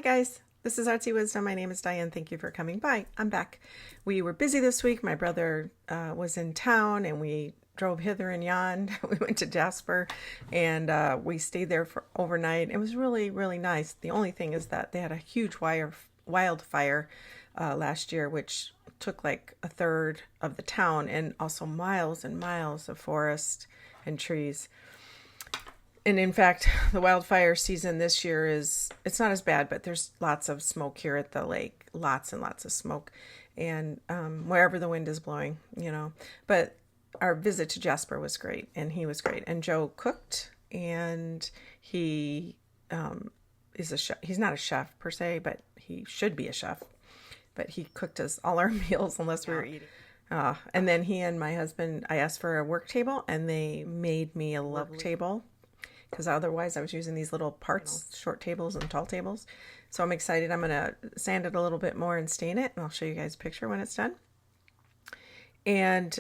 Hi guys, this is ArtsyWisdom. My name is Diane. Thank you for coming by. I'm back. We were busy this week. My brother was in town and we drove hither and yon. We went to Jasper and we stayed there for overnight. It was really, really nice. The only thing is that they had a huge wildfire last year, which took like a third of the town and also miles and miles of forest and trees. And in fact, the wildfire season this year it's not as bad, but there's lots of smoke here at the lake, lots and lots of smoke, and wherever the wind is blowing, But our visit to Jasper was great, and he was great. And Joe cooked, and he is a chef. He's not a chef per se, but he should be a chef. But he cooked us all our meals unless we were eating. And then he and my husband, I asked for a work table, and they made me a love table. Because otherwise I was using these little parts, short tables and tall tables. So I'm excited. I'm going to sand it a little bit more and stain it. And I'll show you guys a picture when it's done. And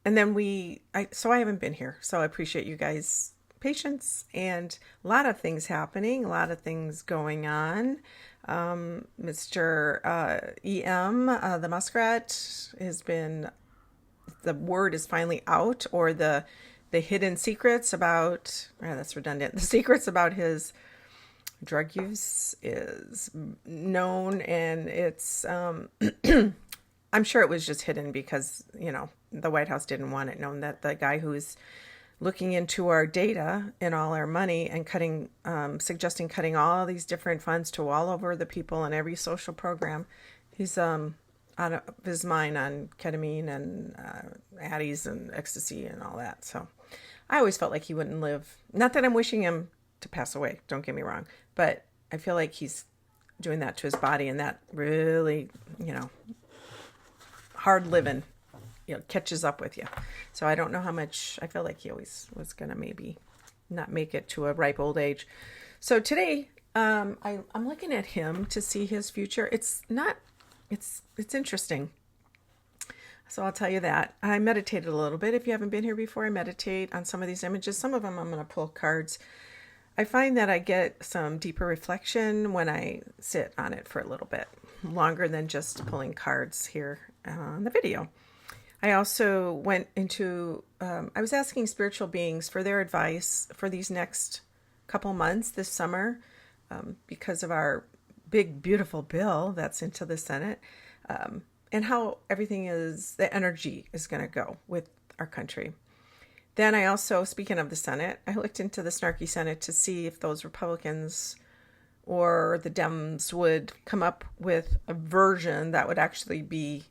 then so I haven't been here. So I appreciate you guys' patience, and a lot of things happening, a lot of things going on. Mr. EM, the muskrat, the word is finally out, or the hidden secrets about, that's redundant, the secrets about his drug use is known, and it's, I'm sure it was just hidden because, the White House didn't want it known that the guy who's looking into our data and all our money and suggesting cutting all these different funds to all over the people in every social program, he's, out of his mind on ketamine and Addies and ecstasy and all that. So I always felt like he wouldn't live. Not that I'm wishing him to pass away, don't get me wrong, but I feel like he's doing that to his body, and that really, hard living, catches up with you. So I don't know how much. I feel like he always was going to maybe not make it to a ripe old age. So today I'm looking at him to see his future. It's interesting. So I'll tell you that. I meditated a little bit. If you haven't been here before, I meditate on some of these images. Some of them I'm going to pull cards. I find that I get some deeper reflection when I sit on it for a little bit longer than just pulling cards here on the video. I also went into, I was asking spiritual beings for their advice for these next couple months this summer because of our big, beautiful bill that's into the Senate. And how the energy is going to go with our country. Then I also, speaking of the Senate, I looked into the snarky Senate to see if those Republicans or the Dems would come up with a version that would actually be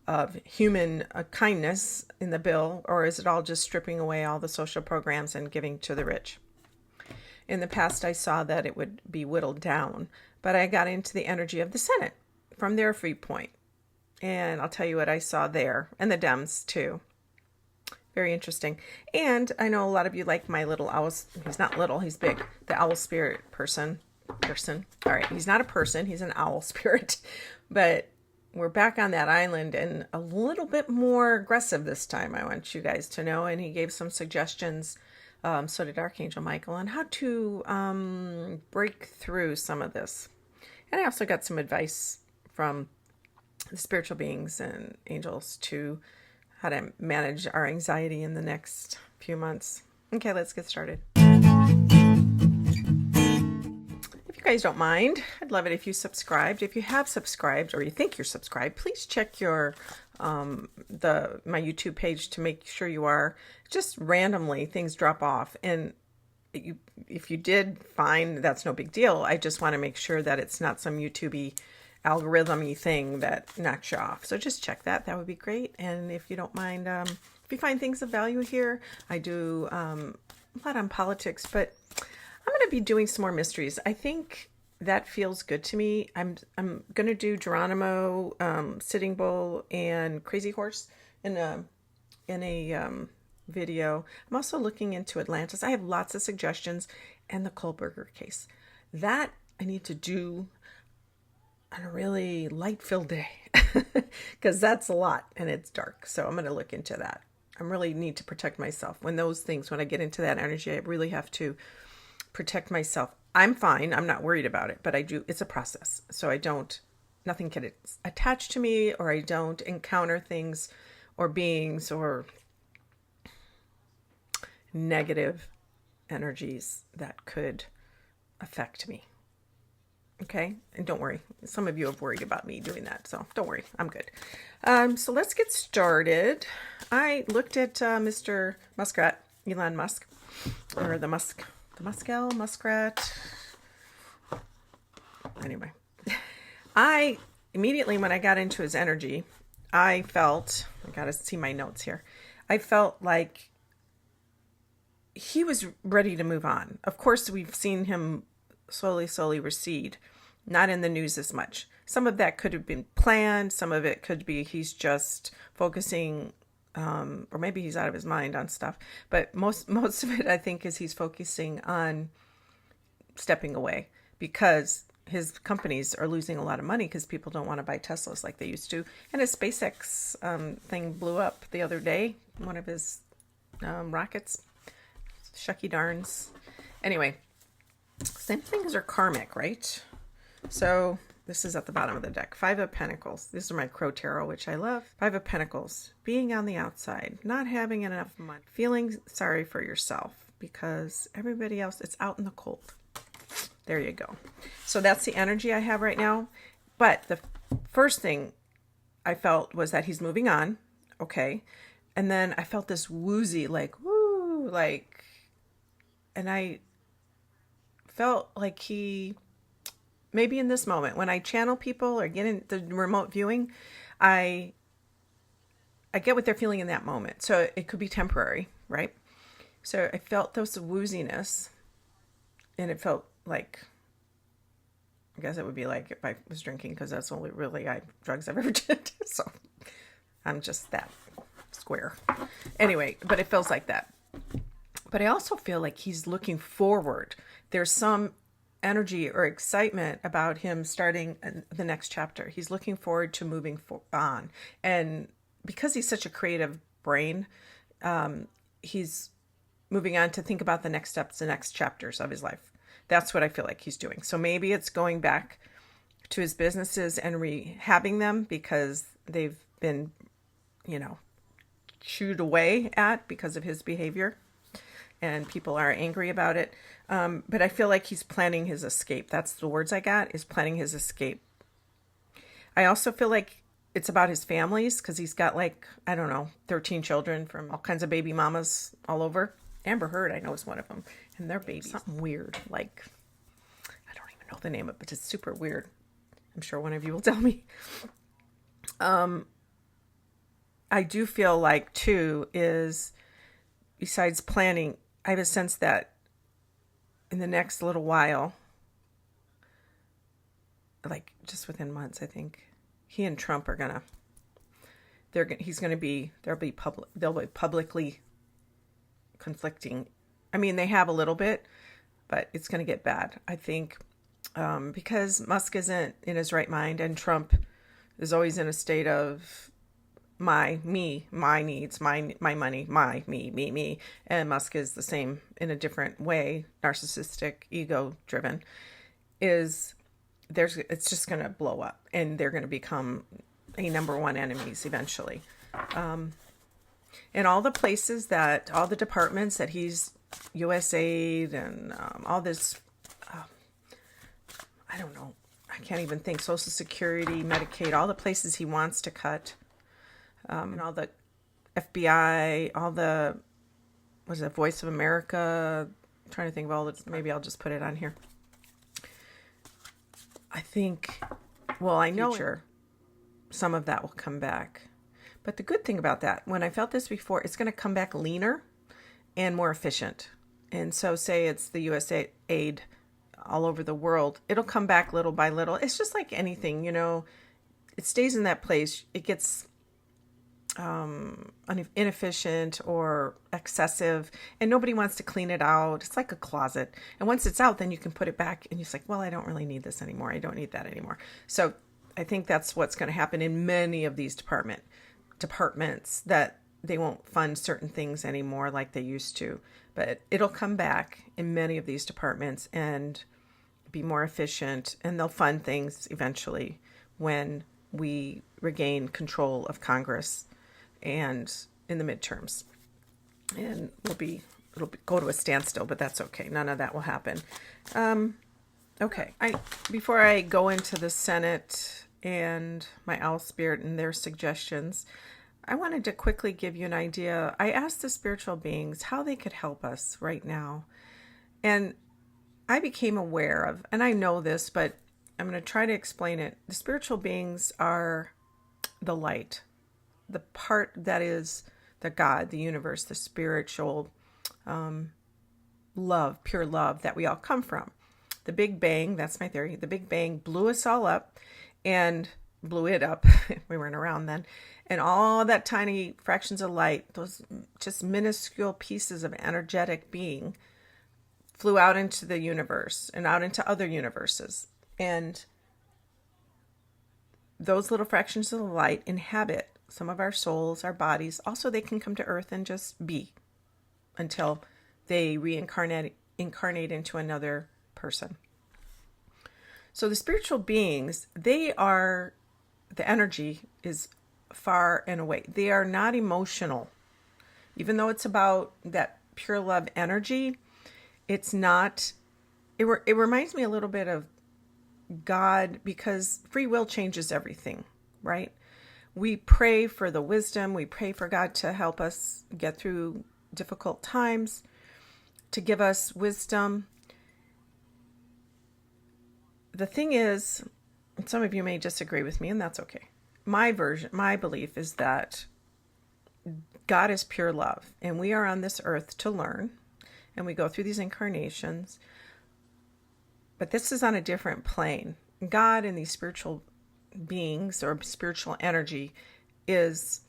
of human kindness in the bill, or is it all just stripping away all the social programs and giving to the rich? In the past, I saw that it would be whittled down, but I got into the energy of the Senate from their viewpoint. And I'll tell you what I saw there, and the Dems too. Very interesting. And I know a lot of you like my little owl. He's not little, he's big. The owl spirit person. All right, he's not a person, he's an owl spirit. But we're back on that island and a little bit more aggressive this time, I want you guys to know. And he gave some suggestions, so did Archangel Michael, on how to break through some of this. And I also got some advice from the spiritual beings and angels to how to manage our anxiety in the next few months. Okay, let's get started. If you guys don't mind, I'd love it if you subscribed. If you have subscribed or you think you're subscribed, please check your my YouTube page to make sure you are. Just randomly things drop off, and if you did, fine, that's no big deal. I just want to make sure that it's not some YouTube-y algorithm-y thing that knocks you off. So just check that. That would be great. And if you don't mind, if you find things of value here, I do a lot on politics, but I'm going to be doing some more mysteries. I think that feels good to me. I'm going to do Geronimo, Sitting Bull, and Crazy Horse in a video. I'm also looking into Atlantis. I have lots of suggestions, and the Kohlberger case. That I need to do on a really light-filled day because that's a lot and it's dark. So I'm going to look into that. I really need to protect myself when I get into that energy. I really have to protect myself I'm fine. I'm not worried about it, but it's a process. So nothing can attach to me, or I don't encounter things or beings or negative energies that could affect me. Okay? And don't worry. Some of you have worried about me doing that, so don't worry. I'm good. So let's get started. I looked at Mr. Muskrat, Elon Musk, or the Muskrat. Anyway, I immediately, when I got into his energy, I got to see my notes here. I felt like he was ready to move on. Of course, we've seen him slowly recede, not in the news as much. Some of that could have been planned. Some of it could be he's just focusing, or maybe he's out of his mind on stuff. But most of it, I think, is he's focusing on stepping away because his companies are losing a lot of money because people don't want to buy Teslas like they used to. And his SpaceX thing blew up the other day, one of his rockets. Shucky darns. Anyway, same things are karmic, right? So this is at the bottom of the deck. 5 of Pentacles. These are my Crow Tarot, which I love. 5 of Pentacles. Being on the outside. Not having enough money. Feeling sorry for yourself because everybody else, it's out in the cold. There you go. So that's the energy I have right now. But the first thing I felt was that he's moving on. Okay. And then I felt this woozy, like, woo, like, and I felt like maybe in this moment, when I channel people or get in the remote viewing, I get what they're feeling in that moment. So it could be temporary, right? So I felt those wooziness, and it felt like, I guess it would be like if I was drinking, because that's only really drugs I've ever did. So I'm just that square. Anyway, but it feels like that. But I also feel like he's looking forward. There's some energy or excitement about him starting the next chapter. He's looking forward to moving on. And because he's such a creative brain, he's moving on to think about the next steps, the next chapters of his life. That's what I feel like he's doing. So maybe it's going back to his businesses and rehabbing them because they've been, chewed away at because of his behavior. And people are angry about it. But I feel like he's planning his escape. That's the words I got, is planning his escape. I also feel like it's about his families because he's got 13 children from all kinds of baby mamas all over. Amber Heard, I know, is one of them. And they're babies. Something weird. I don't even know the name of it, but it's super weird. I'm sure one of you will tell me. I do feel like, too, is besides planning, I have a sense that in the next little while, just within months, I think he and Trump are they'll be publicly conflicting. I mean, they have a little bit, but it's going to get bad, I think, because Musk isn't in his right mind, and Trump is always in a state of my needs, my money, me. And Musk is the same in a different way, narcissistic, ego driven, it's just going to blow up and they're going to become a number one enemies eventually. And all the departments that he's USAID and all this, I don't know, I can't even think, Social Security, Medicaid, all the places he wants to cut. And all the FBI, all the, Voice of America, I'm trying to think of all the, maybe I'll just put it on here. I think, I know some of that will come back. But the good thing about that, when I felt this before, it's going to come back leaner and more efficient. And so say it's the USAID all over the world, it'll come back little by little. It's just like anything, it stays in that place. It gets inefficient or excessive, and nobody wants to clean it out. It's like a closet, and once it's out, then you can put it back and you're like, I don't really need this anymore. I don't need that anymore. So I think that's what's going to happen in many of these departments, that they won't fund certain things anymore like they used to, but it'll come back in many of these departments, and be more efficient, and they'll fund things eventually when we regain control of Congress and in the midterms. And it'll go to a standstill, but that's okay. None of that will happen. Okay. Before I go into the Senate and my owl spirit and their suggestions, I wanted to quickly give you an idea. I asked the spiritual beings how they could help us right now. And I became aware of, and I know this, but I'm going to try to explain it. The spiritual beings are the light, the part that is the God, the universe, the spiritual love, pure love that we all come from. The Big Bang, that's my theory, the Big Bang blew us all up and blew it up. We weren't around then. And all that tiny fractions of light, those just minuscule pieces of energetic being, flew out into the universe and out into other universes. And those little fractions of the light inhabit some of our souls, our bodies. Also, they can come to Earth and just be until they incarnate into another person. So the spiritual beings, the energy is far and away. They are not emotional. Even though it's about that pure love energy, it's not, it reminds me a little bit of God, because free will changes everything, right? We pray for the wisdom. We pray for God to help us get through difficult times, to give us wisdom. The thing is, some of you may disagree with me, and that's okay. My belief is that God is pure love, and we are on this earth to learn, and we go through these incarnations, but this is on a different plane. God and these spiritual beings or spiritual energy is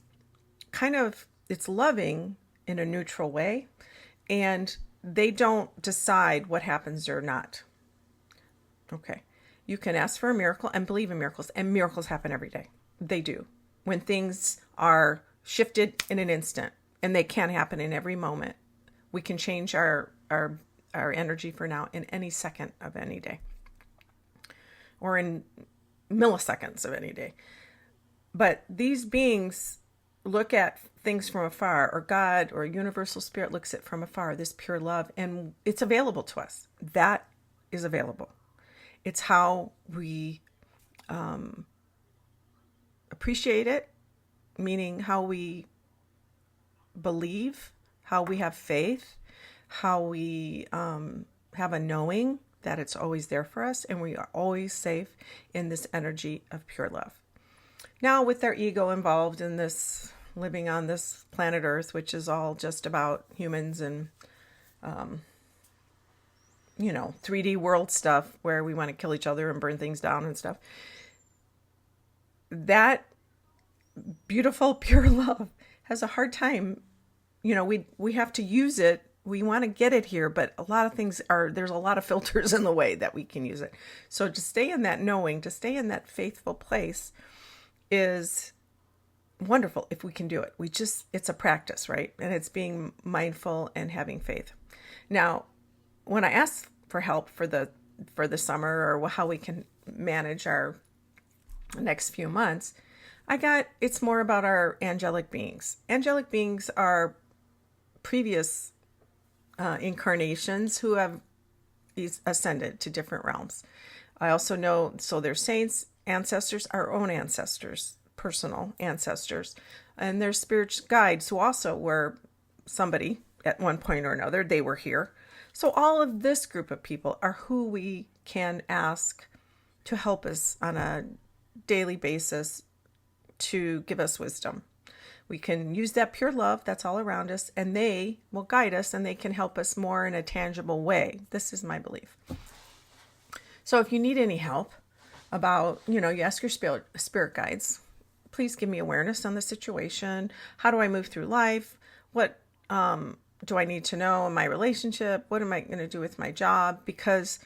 it's loving in a neutral way, and they don't decide what happens or not. Okay. You can ask for a miracle and believe in miracles, and miracles happen every day. They do. When things are shifted in an instant, and they can happen in every moment. We can change our energy for now in any second of any day, or in milliseconds of any day. But these beings look at things from afar, or God or universal spirit looks at from afar, this pure love, and it's available to us. That is available. It's how we appreciate it, meaning how we believe, how we have faith, how we have a knowing that it's always there for us, and we are always safe in this energy of pure love. Now, with our ego involved in this, living on this planet Earth, which is all just about humans and 3D world stuff where we want to kill each other and burn things down and stuff. That beautiful, pure love has a hard time. We have to use it. We want to get it here, but a lot of things there's a lot of filters in the way that we can use it. So to stay in that knowing, to stay in that faithful place is wonderful if we can do it. It's a practice, right? And it's being mindful and having faith. Now, when I asked for help for the summer, or how we can manage our next few months, it's more about our angelic beings. Angelic beings are previous incarnations who have ascended to different realms. I also know, so they're saints, ancestors, our own ancestors, personal ancestors, and there's spiritual guides who also were somebody at one point or another. They were here. So all of this group of people are who we can ask to help us on a daily basis to give us wisdom. We can use that pure love that's all around us, and they will guide us, and they can help us more in a tangible way. This is my belief. So if you need any help about, you ask your spirit guides, please give me awareness on the situation. How do I move through life? What do I need to know in my relationship? What am I going to do with my job? Because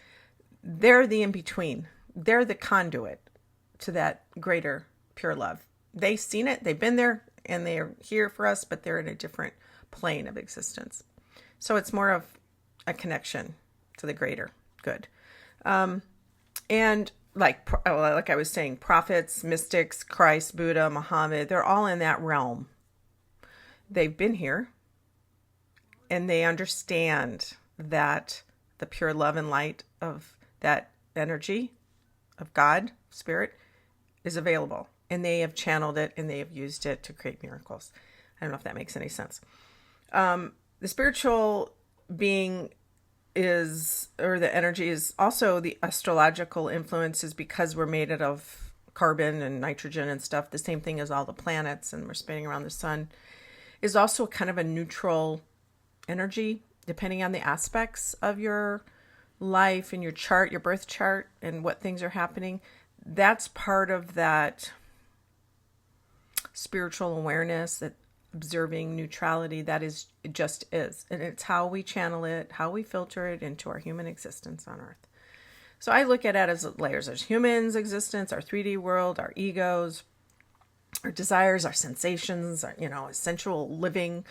they're the in-between. They're the conduit to that greater pure love. They've seen it. They've been there, and they're here for us, but they're in a different plane of existence. So it's more of a connection to the greater. Good. And like I was saying, prophets, mystics, Christ, Buddha, Muhammad, they're all in that realm. They've been here and they understand that the pure love and light of that energy of God, spirit, is available. And they have channeled it and they have used it to create miracles. I don't know if that makes any sense. The spiritual being is, or the energy is also the astrological influences, because we're made out of carbon and nitrogen and stuff, the same thing as all the planets, and we're spinning around the sun, is also kind of a neutral energy, depending on the aspects of your life and your chart, your birth chart, and what things are happening. That's part of that spiritual awareness, that observing neutrality, that is, it just is. And it's how we channel it, how we filter it into our human existence on Earth. So I look at it as layers. There's humans' existence, our 3D world, our egos, our desires, our sensations, our, sensual living.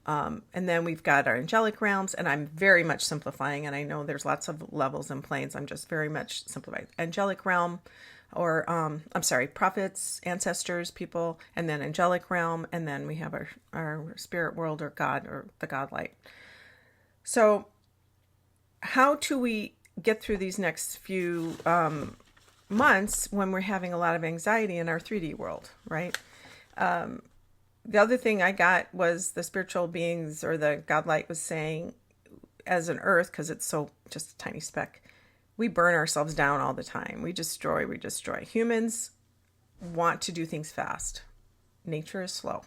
And then we've got our angelic realms, and I'm very much simplifying, and I know there's lots of levels and planes. I'm just very much simplifying. Angelic realm, or prophets, ancestors, people, and then angelic realm, and then we have our spirit world, or God, or the God light. So how do we get through these next few months when we're having a lot of anxiety in our 3D world, right? The other thing I got was the spiritual beings, or the God light, was saying, as an earth, because it's so just a tiny speck, we burn ourselves down all the time. We destroy. Humans want to do things fast. Nature is slow,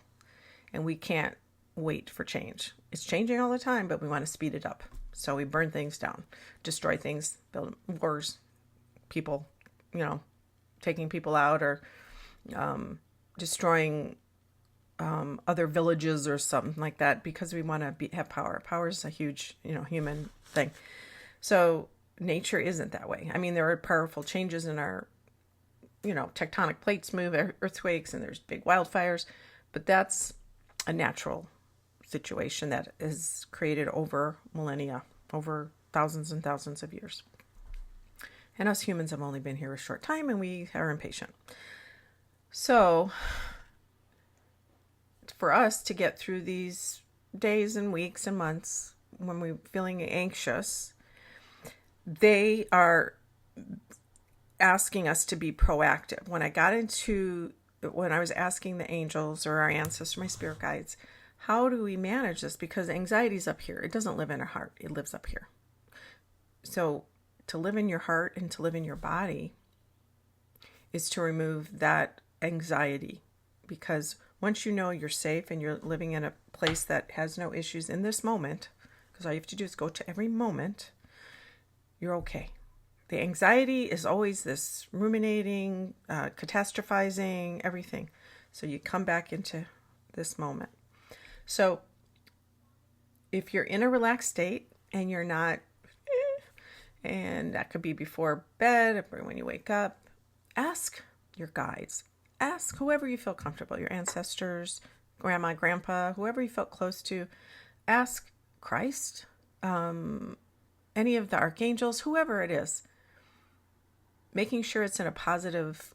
and we can't wait for change. It's changing all the time, but we want to speed it up. So we burn things down, destroy things, build wars, people, taking people out, or destroying other villages or something like that, because we want to have power. Power is a huge, human thing. So nature isn't that way. I mean, there are powerful changes in our, tectonic plates move, earthquakes, and there's big wildfires, but that's a natural situation that is created over millennia, over thousands and thousands of years. And us humans have only been here a short time, and we are impatient. So for us to get through these days and weeks and months when we're feeling anxious, they are asking us to be proactive. When I was asking the angels, or our ancestors, my spirit guides, how do we manage this? Because anxiety is up here. It doesn't live in our heart. It lives up here. So to live in your heart and to live in your body is to remove that anxiety, because once you know you're safe and you're living in a place that has no issues in this moment, because all you have to do is go to every moment, you're okay. The anxiety is always this ruminating, catastrophizing, everything. So you come back into this moment. So if you're in a relaxed state and you're not, and that could be before bed or when you wake up, ask your guides. Ask whoever you feel comfortable, your ancestors, grandma, grandpa, whoever you felt close to. Ask Christ, any of the archangels, whoever it is. Making sure it's in a positive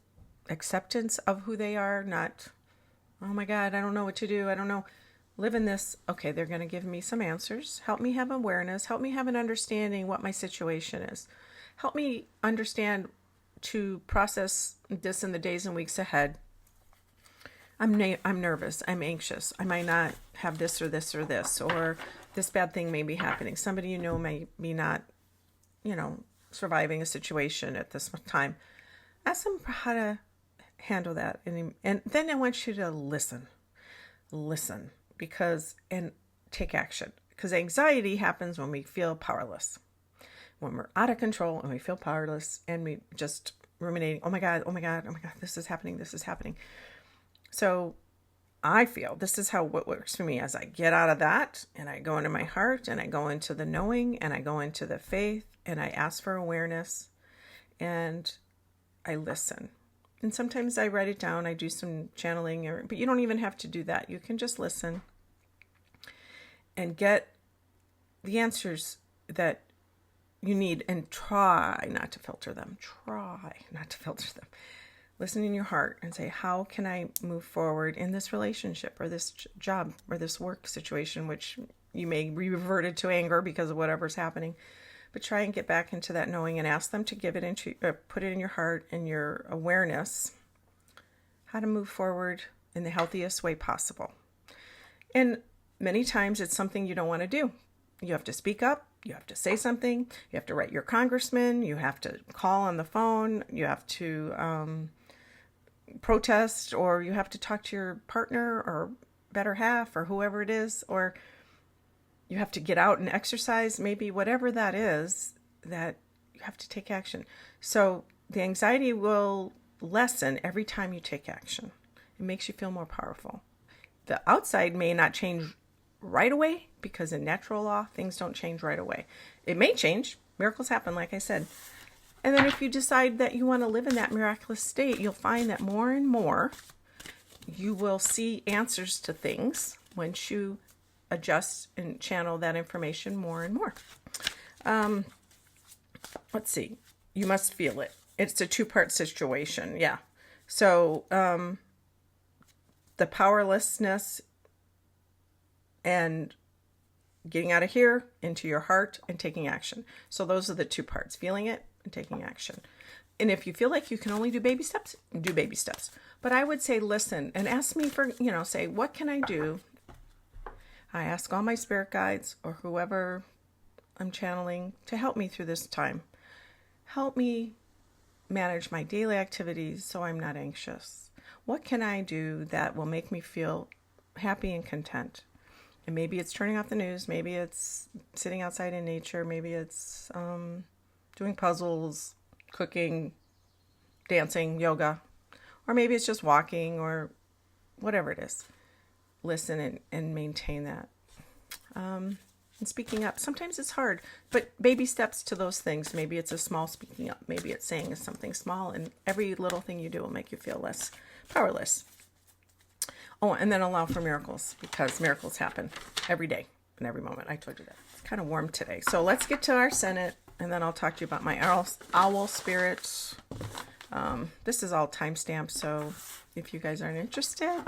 acceptance of who they are, not, oh my God, I don't know what to do. I don't know. Live in this. Okay, they're going to give me some answers. Help me have awareness. Help me have an understanding what my situation is. Help me understand to process this in the days and weeks ahead. I'm nervous. I'm anxious. I might not have this or this or this, or this bad thing may be happening. Somebody may be not, surviving a situation at this time. Ask them how to handle that. And then I want you to listen, and take action. Because anxiety happens when we feel powerless. When we're out of control and we feel powerless and we just ruminating, oh my God, this is happening. So I feel this is what works for me, as I get out of that and I go into my heart and I go into the knowing and I go into the faith and I ask for awareness and I listen. And sometimes I write it down, I do some channeling, but you don't even have to do that. You can just listen and get the answers that you need, and try not to filter them. Try not to filter them. Listen in your heart and say, how can I move forward in this relationship or this job or this work situation, which you may be reverted to anger because of whatever's happening. But try and get back into that knowing and ask them to give it into, put it in your heart and your awareness, how to move forward in the healthiest way possible. And many times it's something you don't want to do. You have to speak up. You have to say something. You have to write your congressman. You have to call on the phone. You have to protest, or you have to talk to your partner or better half or whoever it is, or you have to get out and exercise, maybe whatever that is, that you have to take action. So the anxiety will lessen every time you take action. It makes you feel more powerful. The outside may not change right away because in natural law, things don't change right away. It may change. Miracles happen, like I said. And then if you decide that you want to live in that miraculous state, you'll find that more and more you will see answers to things once you adjust and channel that information more and more. Let's see. You must feel it. It's a two-part situation. Yeah. So the powerlessness and getting out of here into your heart and taking action. So those are the two parts, feeling it and taking action. And if you feel like you can only do baby steps, do baby steps. But I would say, listen and ask me for, say, what can I do? I ask all my spirit guides or whoever I'm channeling to help me through this time. Help me manage my daily activities so I'm not anxious. What can I do that will make me feel happy and content? And maybe it's turning off the news. Maybe it's sitting outside in nature. Maybe it's doing puzzles, cooking, dancing, yoga. Or maybe it's just walking or whatever it is. Listen and maintain that. And speaking up. Sometimes it's hard, but baby steps to those things. Maybe it's a small speaking up. Maybe it's saying something small, and every little thing you do will make you feel less powerless. Oh, and then allow for miracles, because miracles happen every day and every moment. I told you that. It's kind of warm today. So let's get to our Senate, and then I'll talk to you about my owl spirit. This is all timestamped, so if you guys aren't interested,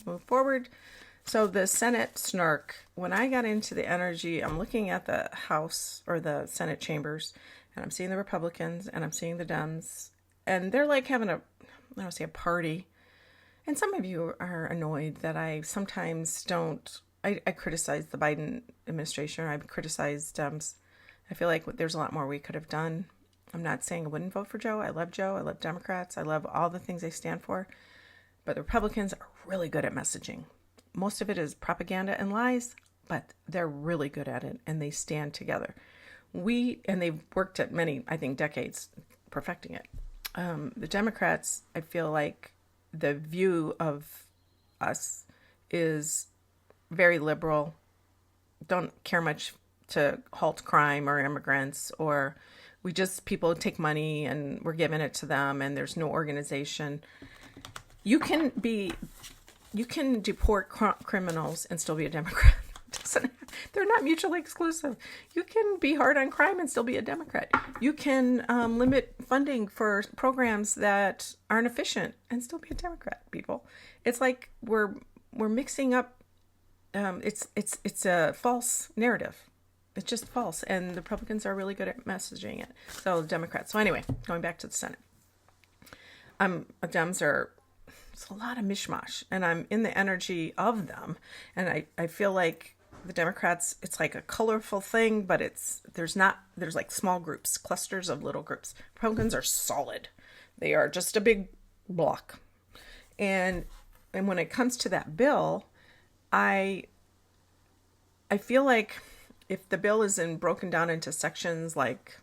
move forward. So the Senate snark, when I got into the energy, I'm looking at the House or the Senate chambers, and I'm seeing the Republicans and I'm seeing the Dems, and they're like having a party. And some of you are annoyed that I sometimes don't, I criticize the Biden administration, or I criticize Dems. I feel like there's a lot more we could have done. I'm not saying I wouldn't vote for Joe. I love Joe. I love Democrats. I love all the things they stand for. But the Republicans are really good at messaging. Most of it is propaganda and lies, but they're really good at it, and they stand together. And they've worked at many, I think, decades perfecting it. The Democrats, I feel like the view of us is very liberal, don't care much to halt crime or immigrants, or people take money and we're giving it to them and there's no organization. You can deport criminals and still be a Democrat. They're not mutually exclusive. You can be hard on crime and still be a Democrat. You can limit funding for programs that aren't efficient and still be a Democrat. People, it's like we're mixing up. It's a false narrative. It's just false, and the Republicans are really good at messaging it. So the Democrats. So anyway, going back to the Senate, Dems are. It's a lot of mishmash, and I'm in the energy of them, and I feel like the Democrats, it's like a colorful thing, but there's like small groups, clusters of little groups. Republicans are solid. They are just a big block. And when it comes to that bill, I feel like if the bill is broken down into sections, like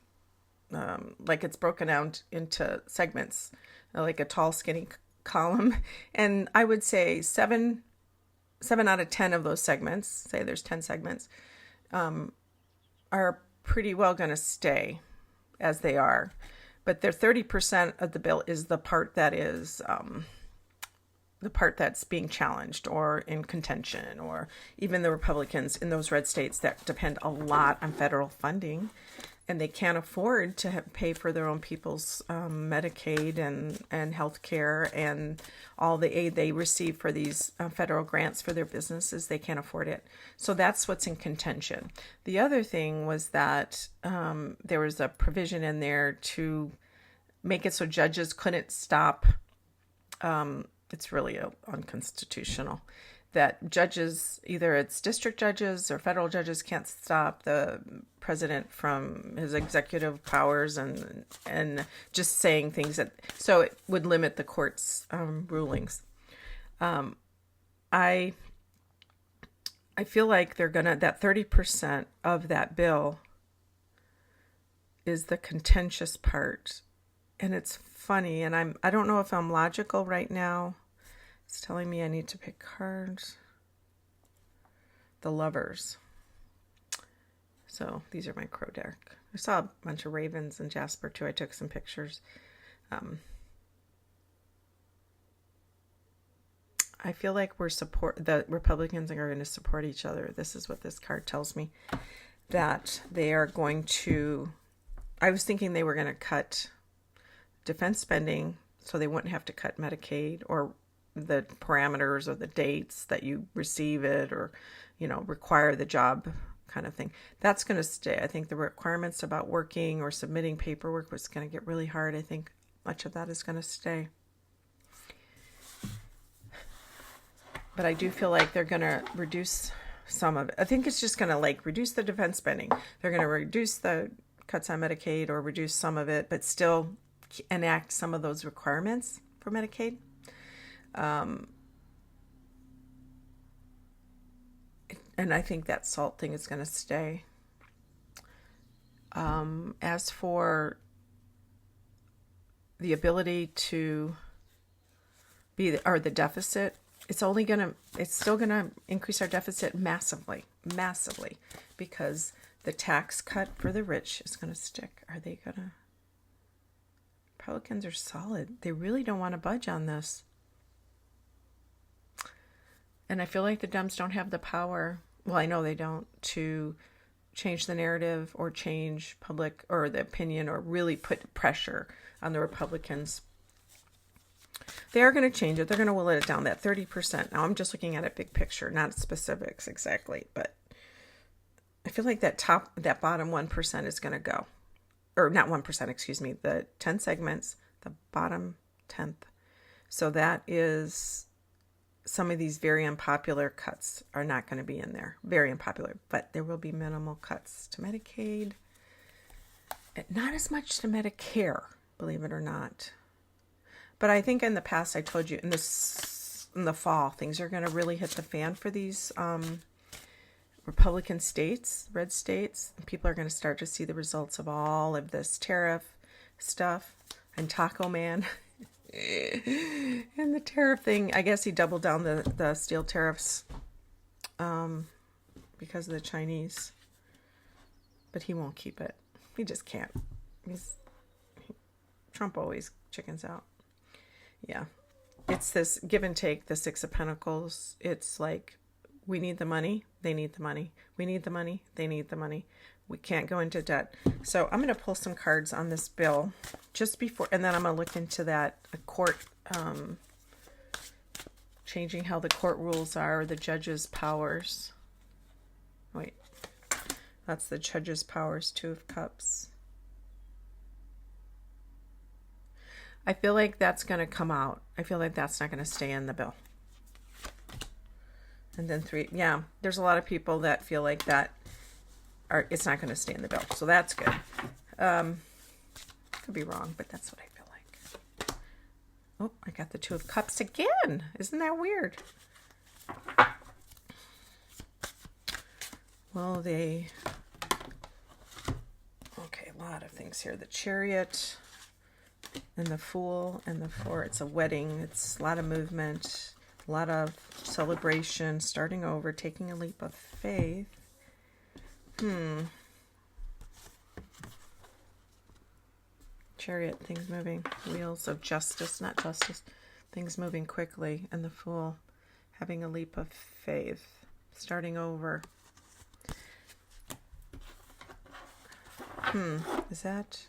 it's broken down into segments, like a tall, skinny column, and I would say 7 out of 10 of those segments, say there's 10 segments, are pretty well going to stay as they are. But their 30% of the bill is the part that is the part that's being challenged or in contention, or even the Republicans in those red states that depend a lot on federal funding. and they can't afford to pay for their own people's Medicaid and health care and all the aid they receive for these federal grants for their businesses. They can't afford it. So that's what's in contention. The other thing was that there was a provision in there to make it so judges couldn't stop. It's really unconstitutional. That judges, either it's district judges or federal judges, can't stop the president from his executive powers and just saying things that, so it would limit the court's rulings. I feel like they're gonna, that 30% of that bill is the contentious part, and it's funny, and I don't know if I'm logical right now. It's telling me I need to pick cards. The Lovers. So these are my crow deck. I saw a bunch of ravens and jasper too. I took some pictures. I feel like the Republicans are going to support each other. This is what this card tells me. That they are going to, I was thinking they were going to cut defense spending so they wouldn't have to cut Medicaid or the parameters or the dates that you receive it, or, require the job kind of thing. That's going to stay. I think the requirements about working or submitting paperwork was going to get really hard. I think much of that is going to stay. But I do feel like they're going to reduce some of it. I think it's just going to reduce the defense spending. They're going to reduce the cuts on Medicaid or reduce some of it, but still enact some of those requirements for Medicaid. And I think that SALT thing is going to stay. As for the ability to the deficit, it's still going to increase our deficit massively, because the tax cut for the rich is going to stick. Republicans are solid. They really don't want to budge on this. And I feel like the Dems don't have the power, well, I know they don't, to change the narrative or change public or the opinion or really put pressure on the Republicans. They are going to change it. They're going to will it down, that 30%. Now, I'm just looking at it big picture, not specifics exactly, but I feel like that bottom 1% is going to go. Or not 1%, excuse me, the 10 segments, the bottom 10th. So that is, some of these very unpopular cuts are not going to be in there. Very unpopular, but there will be minimal cuts to Medicaid. Not as much to Medicare, believe it or not. But I think in the past I told you in the fall, things are going to really hit the fan for these Republican states, red states. People are going to start to see the results of all of this tariff stuff. And Taco Man and the tariff thing. I guess he doubled down the steel tariffs because of the Chinese. But he won't keep it. He just can't. Trump always chickens out. Yeah. It's this give and take, the Six of Pentacles. It's like, we need the money, they need the money. We need the money, they need the money. We can't go into debt. So I'm going to pull some cards on this bill just before, and then I'm going to look into that court, changing how the court rules are, the judge's powers. Wait, that's the judge's powers, Two of Cups. I feel like that's going to come out. I feel like that's not going to stay in the bill. And then 3, yeah, there's a lot of people that feel like it's not going to stay in the bill. So that's good. Could be wrong, but that's what I feel like. Oh, I got the Two of Cups again. Isn't that weird? Well, okay, a lot of things here. The Chariot and the Fool and the Four. It's a wedding. It's a lot of movement, a lot of celebration, starting over, taking a leap of faith. Chariot, things moving. Wheels of justice, not justice. Things moving quickly. And the Fool, having a leap of faith, starting over. Is that...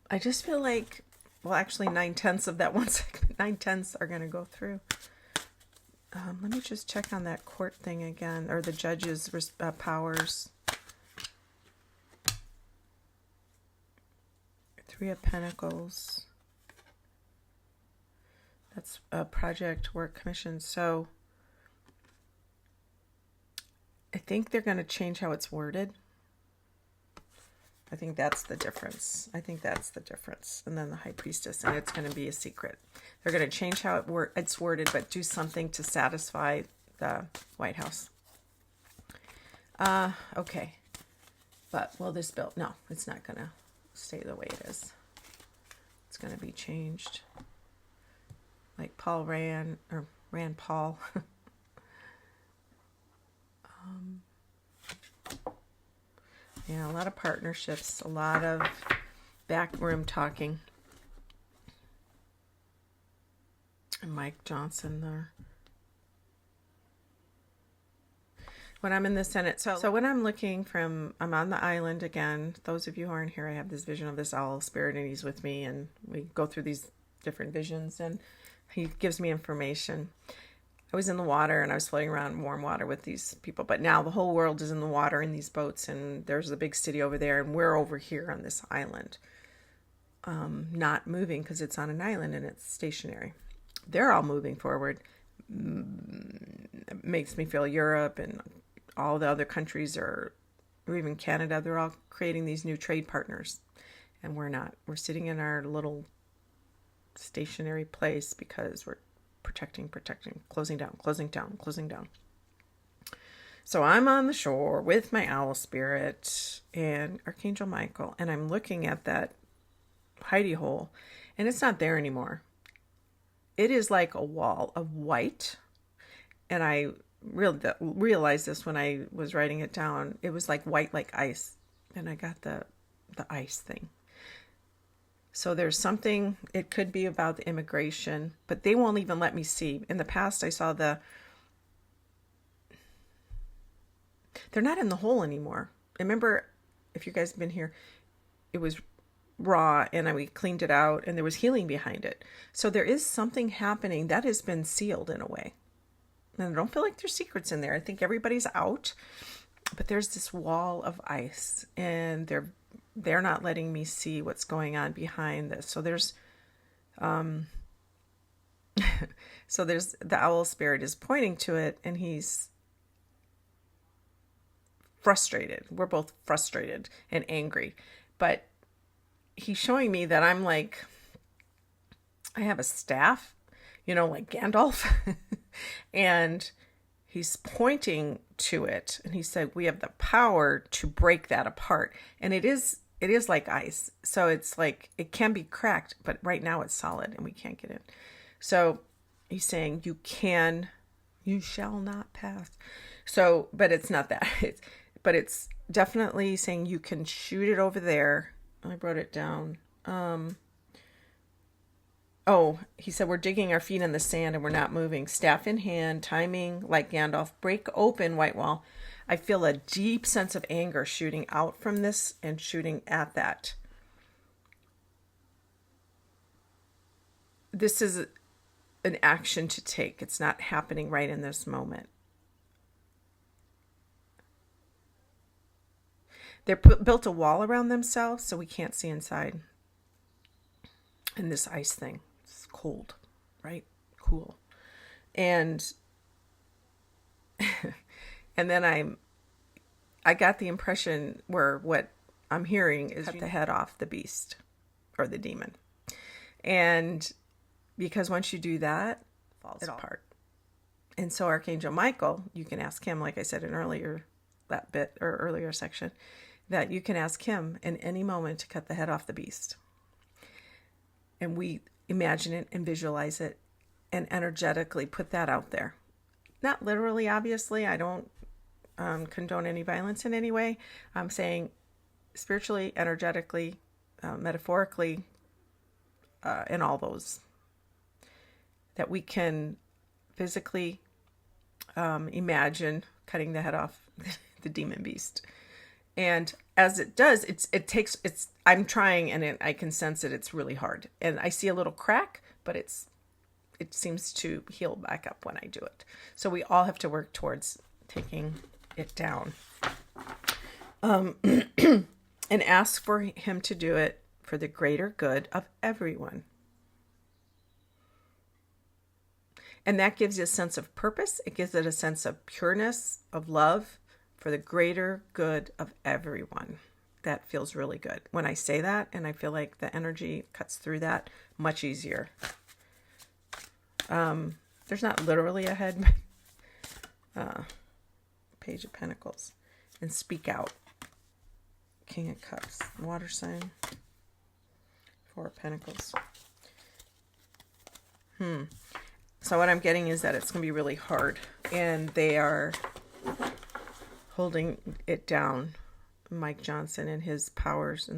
I just feel like, well, actually 9/10 of that 1 second, 9/10 are going to go through. Let me just check on that court thing again, or the judge's powers. 3 of Pentacles. That's a project work commission. So I think they're going to change how it's worded. I think that's the difference. And then the High Priestess, and it's going to be a secret. They're going to change how it's worded, but do something to satisfy the White House. Okay. But will this bill? No, it's not going to stay the way it is. It's going to be changed. Like Rand Paul. Yeah, a lot of partnerships, a lot of backroom talking. And Mike Johnson there. When I'm in the Senate, so when I'm looking I'm on the island again. Those of you who aren't here, I have this vision of this owl spirit, and he's with me, and we go through these different visions, and he gives me information. I was in the water, and I was floating around in warm water with these people, but now the whole world is in the water in these boats, and there's a big city over there, and we're over here on this island, not moving because it's on an island and it's stationary. They're all moving forward. It makes me feel Europe and all the other countries, or even Canada, they're all creating these new trade partners, and we're not. We're sitting in our little stationary place because we're protecting, closing down. So I'm on the shore with my owl spirit and Archangel Michael, and I'm looking at that hidey hole, and it's not there anymore. It is like a wall of white, and I realized this when I was writing it down. It was like white, like ice, and I got the ice thing. So there's something, it could be about the immigration, but they won't even let me see. In the past, I saw they're not in the hole anymore. Remember, if you guys have been here, it was raw, and we cleaned it out, and there was healing behind it. So there is something happening that has been sealed in a way. And I don't feel like there's secrets in there. I think everybody's out, but there's this wall of ice, and they're not letting me see what's going on behind this. So there's the owl spirit is pointing to it, and he's frustrated. We're both frustrated and angry, but he's showing me that I'm like, I have a staff, like Gandalf, and he's pointing to it, and he said, we have the power to break that apart. And it is like ice. So it's like, it can be cracked, but right now it's solid and we can't get in. So he's saying, you shall not pass. So, but it's not that. But it's definitely saying you can shoot it over there. I wrote it down. He said, we're digging our feet in the sand and we're not moving. Staff in hand, timing like Gandalf, break open white wall. I feel a deep sense of anger shooting out from this and shooting at that. This is an action to take. It's not happening right in this moment. They built a wall around themselves so we can't see inside. And this ice thing, it's cold, right? Cool. And then I got the impression where what I'm hearing is cut the head off the beast or the demon. And because once you do that, it falls apart. And so Archangel Michael, you can ask him, like I said in earlier section, that you can ask him in any moment to cut the head off the beast. And we imagine it and visualize it and energetically put that out there. Not literally, obviously. I don't condone any violence in any way. I'm saying spiritually, energetically, metaphorically, and all those. That we can physically imagine cutting the head off the demon beast. And as it does, I'm trying, and I can sense it. It's really hard. And I see a little crack, but it seems to heal back up when I do it. So we all have to work towards taking it down. And ask for him to do it for the greater good of everyone. And that gives you a sense of purpose. It gives it a sense of pureness, of love, for the greater good of everyone. That feels really good. When I say that, and I feel like the energy cuts through that much easier. There's not literally a head. Page of Pentacles. And speak out. King of Cups. Water sign. Four of Pentacles. So what I'm getting is that it's going to be really hard. And they are holding it down. Mike Johnson and his powers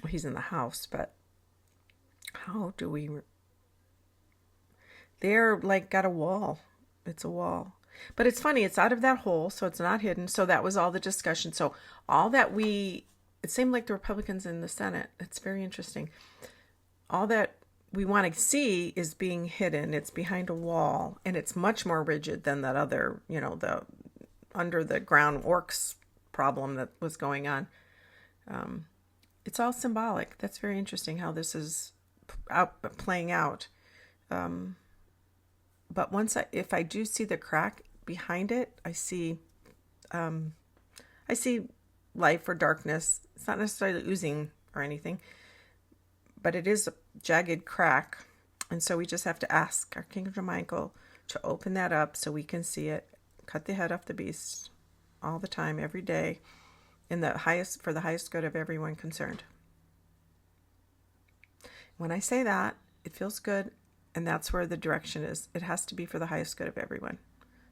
he's in the house, but how do we... They're like got a wall. It's a wall. But it's funny, it's out of that hole, so it's not hidden. So that was all the discussion. So all that it seemed like the Republicans in the Senate, it's very interesting. All that we want to see is being hidden. It's behind a wall, and it's much more rigid than that other, the under the ground orcs problem that was going on. It's all symbolic. That's very interesting how this is playing out. But if I do see the crack behind it, I see life or darkness. It's not necessarily oozing or anything, but it is a jagged crack. And so we just have to ask Archangel Michael to open that up so we can see it, cut the head off the beast all the time, every day, for the highest good of everyone concerned. When I say that, it feels good. And that's where the direction is. It has to be for the highest good of everyone.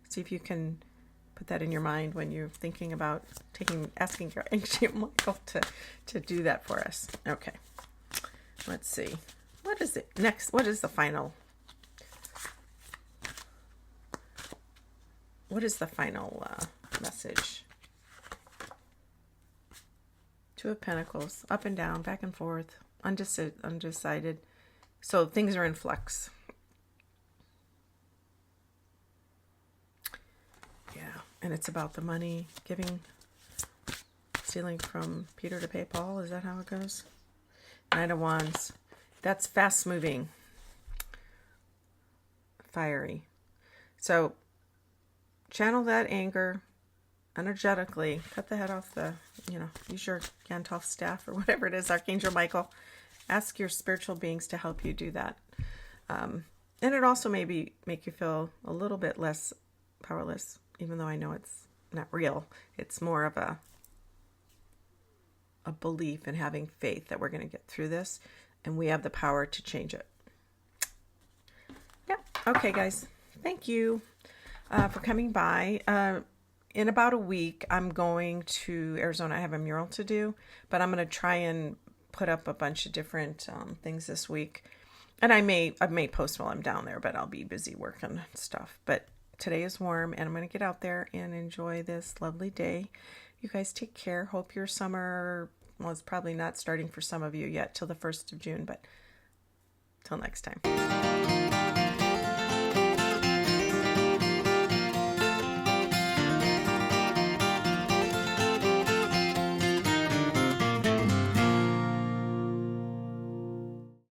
See if you can put that in your mind when you're thinking about asking your ancient Michael to do that for us. Okay. Let's see. What is it next? What is the final? What is the final message? Two of Pentacles, up and down, back and forth, undecided. So things are in flux. Yeah, and it's about the money, stealing from Peter to pay Paul. Is that how it goes? Knight of Wands. That's fast moving. Fiery. So channel that anger energetically. Cut the head off use your Gandalf staff or whatever it is, Archangel Michael. Ask your spiritual beings to help you do that. And it also maybe make you feel a little bit less powerless, even though I know it's not real. It's more of a belief and having faith that we're going to get through this, and we have the power to change it. Yeah. Okay, guys. Thank you for coming by. In about a week, I'm going to Arizona. I have a mural to do, but I'm going to try and put up a bunch of different things this week. And I may post while I'm down there, but I'll be busy working stuff. But today is warm, and I'm going to get out there and enjoy this lovely day. You guys take care. Hope your summer, well, it's probably not starting for some of you yet till the 1st of June, but till next time.